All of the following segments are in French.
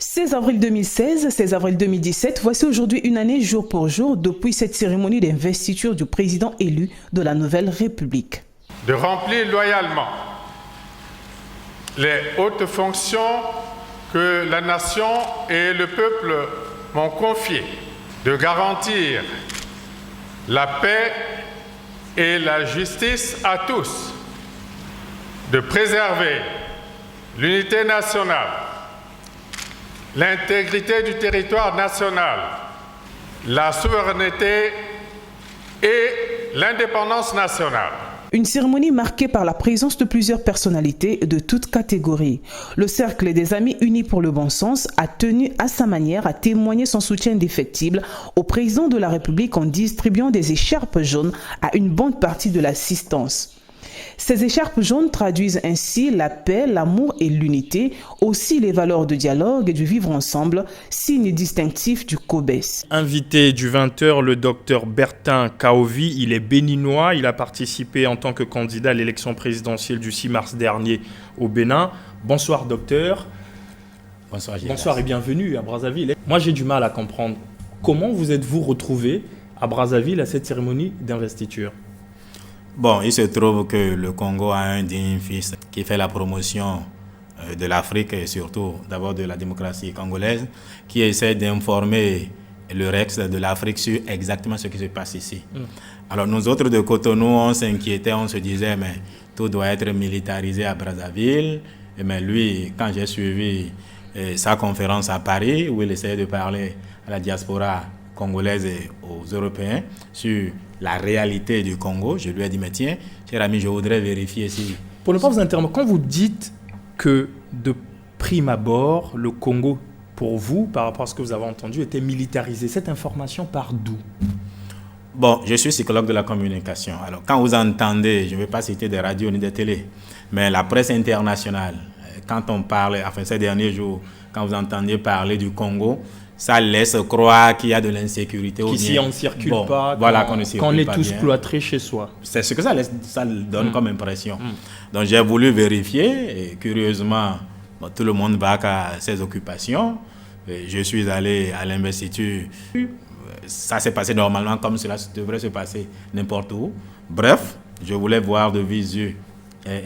16 avril 2016, 16 avril 2017, voici aujourd'hui une année jour pour jour depuis cette cérémonie d'investiture du président élu de la Nouvelle République. De remplir loyalement les hautes fonctions que la nation et le peuple m'ont confiées, de garantir la paix et la justice à tous, de préserver l'unité nationale, l'intégrité du territoire national, la souveraineté et l'indépendance nationale. Une cérémonie marquée par la présence de plusieurs personnalités de toutes catégories. Le Cercle des Amis Unis pour le Bon Sens a tenu à sa manière à témoigner son soutien indéfectible au président de la République en distribuant des écharpes jaunes à une bonne partie de l'assistance. Ces écharpes jaunes traduisent ainsi la paix, l'amour et l'unité, aussi les valeurs de dialogue et du vivre ensemble, signe distinctif du COBES. Invité du 20h, le docteur Bertin Kaovi, il est béninois, il a participé en tant que candidat à l'élection présidentielle du 6 mars dernier au Bénin. Bonsoir docteur. Bonsoir Gilles. Bonsoir et bienvenue à Brazzaville. Moi j'ai du mal à comprendre, comment vous êtes-vous retrouvé à Brazzaville à cette cérémonie d'investiture ? Bon, il se trouve que le Congo a un digne fils qui fait la promotion de l'Afrique et surtout d'abord de la démocratie congolaise, qui essaie d'informer le reste de l'Afrique sur exactement ce qui se passe ici. Alors nous autres de Cotonou, on s'inquiétait, on se disait mais tout doit être militarisé à Brazzaville. Mais lui, quand j'ai suivi sa conférence à Paris, où il essayait de parler à la diaspora congolaise et aux Européens sur la réalité du Congo, je lui ai dit, mais tiens, cher ami, je voudrais vérifier si... Pour ne pas vous interrompre, quand vous dites que de prime abord, le Congo, pour vous, par rapport à ce que vous avez entendu, était militarisé, cette information part d'où ? Bon, je suis psychologue de la communication. Alors, quand vous entendez, je ne vais pas citer des radios ni des télés, mais la presse internationale, quand on parle, enfin ces derniers jours, quand vous entendiez parler du Congo, ça laisse croire qu'il y a de l'insécurité. Qu'ici on ne circule pas, voilà, qu'on est tous cloîtrés chez soi. C'est ce que ça donne comme impression. Donc j'ai voulu vérifier et curieusement, tout le monde va à ses occupations. Et je suis allé à l'investiture. Ça s'est passé normalement comme cela devrait se passer n'importe où. Bref, je voulais voir de visu et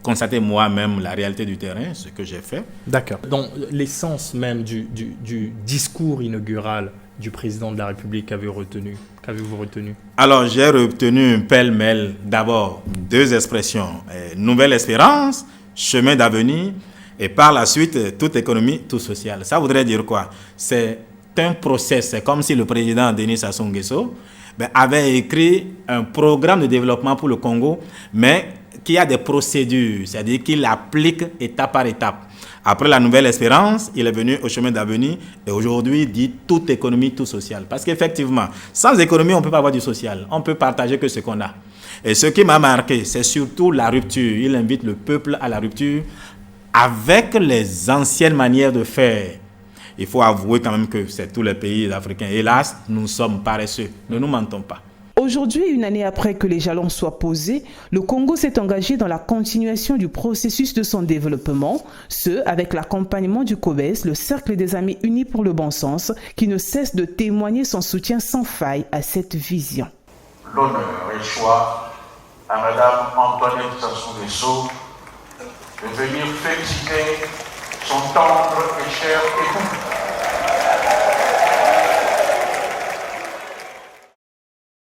constater moi-même la réalité du terrain, ce que j'ai fait. D'accord. Donc, l'essence même du discours inaugural du président de la République, qu'avez-vous retenu ? Alors, j'ai retenu pêle-mêle d'abord deux expressions. Nouvelle espérance, chemin d'avenir, et par la suite, toute économie, tout social. Ça voudrait dire quoi ? C'est un process. C'est comme si le président Denis Sassou Nguesso avait écrit un programme de développement pour le Congo, mais qui a des procédures, c'est-à-dire qu'il applique étape par étape. Après la nouvelle espérance, il est venu au chemin d'avenir et aujourd'hui il dit toute économie, tout social. Parce qu'effectivement, sans économie, on ne peut pas avoir du social. On ne peut partager que ce qu'on a. Et ce qui m'a marqué, c'est surtout la rupture. Il invite le peuple à la rupture avec les anciennes manières de faire. Il faut avouer quand même que c'est tous les pays africains. Hélas, nous sommes paresseux. Ne nous mentons pas. Aujourd'hui, une année après que les jalons soient posés, le Congo s'est engagé dans la continuation du processus de son développement, ce avec l'accompagnement du COBES, le Cercle des Amis Unis pour le Bon Sens, qui ne cesse de témoigner son soutien sans faille à cette vision. L'honneur échoit à Madame Antoinette Sassou Nguesso de venir féliciter son tendre et cher époux.